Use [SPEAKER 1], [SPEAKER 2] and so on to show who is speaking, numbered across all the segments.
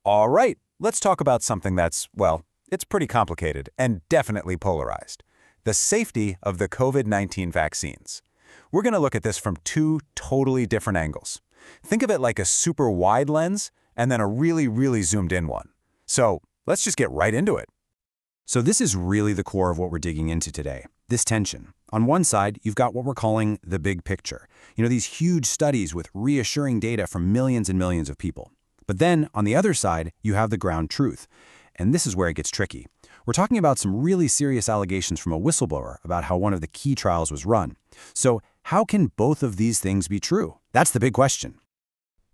[SPEAKER 1] All right, let's talk about something that's, well, it's pretty complicated and definitely polarized. The safety of the COVID-19 vaccines. We're going to look at this from two totally different angles. Think of it like a super wide lens and then a really, really zoomed in one. So let's just get right into it.
[SPEAKER 2] So this is really the core of what we're digging into today, this tension. On one side, you've got what we're calling the big picture. These huge studies with reassuring data from millions and millions of people. But then, on the other side, you have the ground truth. And this is where it gets tricky. We're talking about some really serious allegations from a whistleblower about how one of the key trials was run. So how can both of these things be true? That's the big question.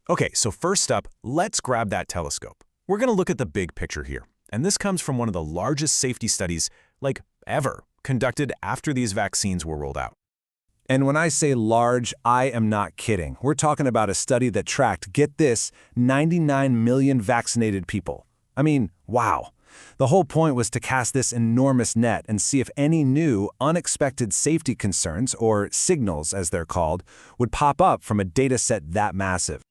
[SPEAKER 1] Okay, so first up, let's grab that telescope. We're going to look at the big picture here. And this comes from one of the largest safety studies, ever, conducted after these vaccines were rolled out. And when I say large, I am not kidding. We're talking about a study that tracked, get this, 99 million vaccinated people. I mean, wow. The whole point was to cast this enormous net and see if any new, unexpected safety concerns, or signals as they're called, would pop up from a data set that massive.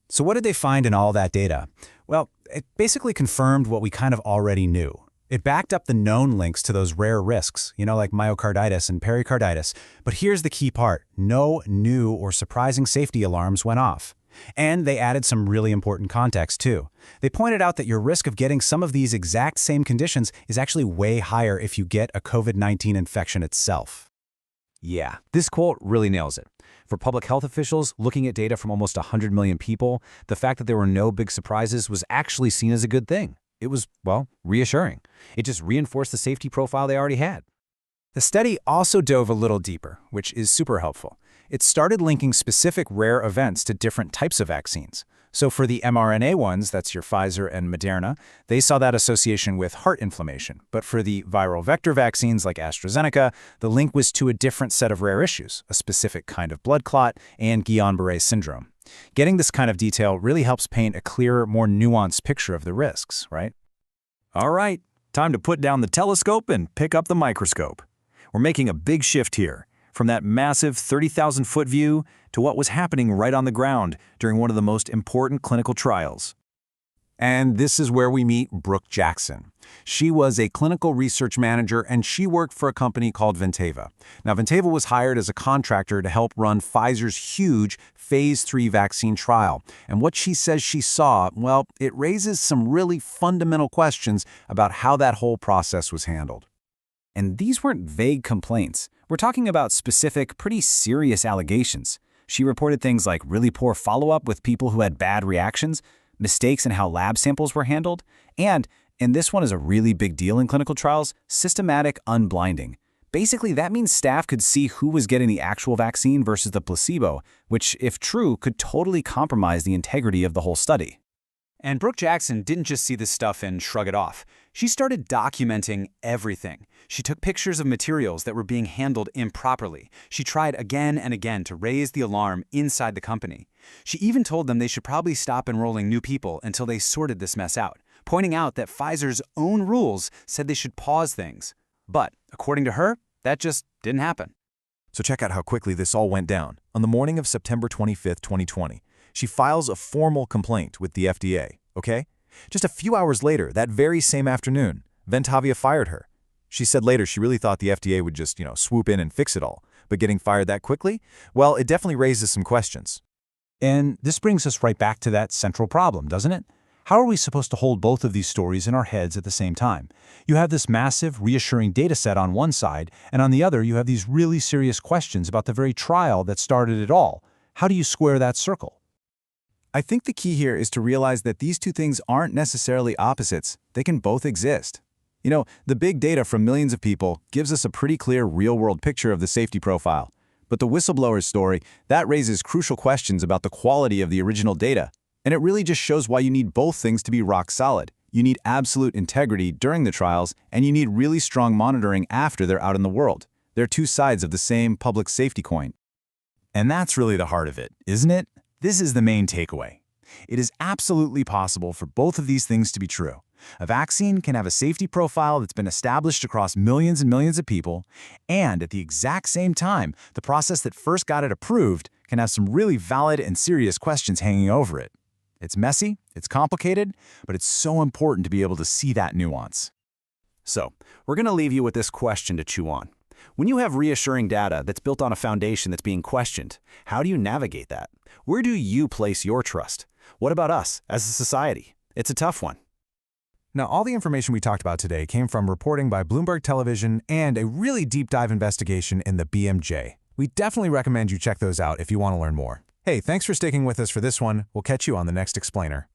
[SPEAKER 2] So what did they find in all that data? Well, it basically confirmed what we kind of already knew. It backed up the known links to those rare risks, like myocarditis and pericarditis. But here's the key part. No new or surprising safety alarms went off. And they added some really important context, too. They pointed out that your risk of getting some of these exact same conditions is actually way higher if you get a COVID-19 infection itself.
[SPEAKER 3] Yeah, this quote really nails it. For public health officials looking at data from almost 100 million people, the fact that there were no big surprises was actually seen as a good thing. It was, reassuring. It just reinforced the safety profile they already had.
[SPEAKER 2] The study also dove a little deeper, which is super helpful. It started linking specific rare events to different types of vaccines. So for the mRNA ones, that's your Pfizer and Moderna, they saw that association with heart inflammation. But for the viral vector vaccines like AstraZeneca, the link was to a different set of rare issues, a specific kind of blood clot and Guillain-Barré syndrome. Getting this kind of detail really helps paint a clearer, more nuanced picture of the risks, right?
[SPEAKER 1] All right, time to put down the telescope and pick up the microscope. We're making a big shift here, from that massive 30,000-foot view to what was happening right on the ground during one of the most important clinical trials. And this is where we meet Brooke Jackson. She was a clinical research manager, and she worked for a company called Venteva. Now, Venteva was hired as a contractor to help run Pfizer's huge Phase 3 vaccine trial. And what she says she saw, well, it raises some really fundamental questions about how that whole process was handled.
[SPEAKER 2] And these weren't vague complaints. We're talking about specific, pretty serious allegations. She reported things like really poor follow-up with people who had bad reactions, mistakes in how lab samples were handled, and this one is a really big deal in clinical trials, systematic unblinding. Basically, that means staff could see who was getting the actual vaccine versus the placebo, which, if true, could totally compromise the integrity of the whole study.
[SPEAKER 3] And Brooke Jackson didn't just see this stuff and shrug it off. She started documenting everything. She took pictures of materials that were being handled improperly. She tried again and again to raise the alarm inside the company. She even told them they should probably stop enrolling new people until they sorted this mess out, pointing out that Pfizer's own rules said they should pause things. But, according to her, that just didn't happen.
[SPEAKER 1] So check out how quickly this all went down. On the morning of September 25th, 2020, she files a formal complaint with the FDA, okay? Just a few hours later, that very same afternoon, Ventavia fired her. She said later she really thought the FDA would just, swoop in and fix it all. But getting fired that quickly? Well, it definitely raises some questions.
[SPEAKER 2] And this brings us right back to that central problem, doesn't it? How are we supposed to hold both of these stories in our heads at the same time? You have this massive, reassuring data set on one side, and on the other you have these really serious questions about the very trial that started it all. How do you square that circle?
[SPEAKER 1] I think the key here is to realize that these two things aren't necessarily opposites. They can both exist. The big data from millions of people gives us a pretty clear real-world picture of the safety profile. But the whistleblower's story, that raises crucial questions about the quality of the original data. And it really just shows why you need both things to be rock solid. You need absolute integrity during the trials, and you need really strong monitoring after they're out in the world. They're two sides of the same public safety coin. And that's really the heart of it, isn't it? This is the main takeaway. It is absolutely possible for both of these things to be true. A vaccine can have a safety profile that's been established across millions and millions of people, and at the exact same time, the process that first got it approved can have some really valid and serious questions hanging over it. It's messy, it's complicated, but it's so important to be able to see that nuance.
[SPEAKER 3] So, we're going to leave you with this question to chew on. When you have reassuring data that's built on a foundation that's being questioned, how do you navigate that? Where do you place your trust? What about us as a society? It's a tough one.
[SPEAKER 2] Now, all the information we talked about today came from reporting by Bloomberg Television and a really deep dive investigation in the BMJ. We definitely recommend you check those out if you want to learn more. Hey, thanks for sticking with us for this one. We'll catch you on the next Explainer.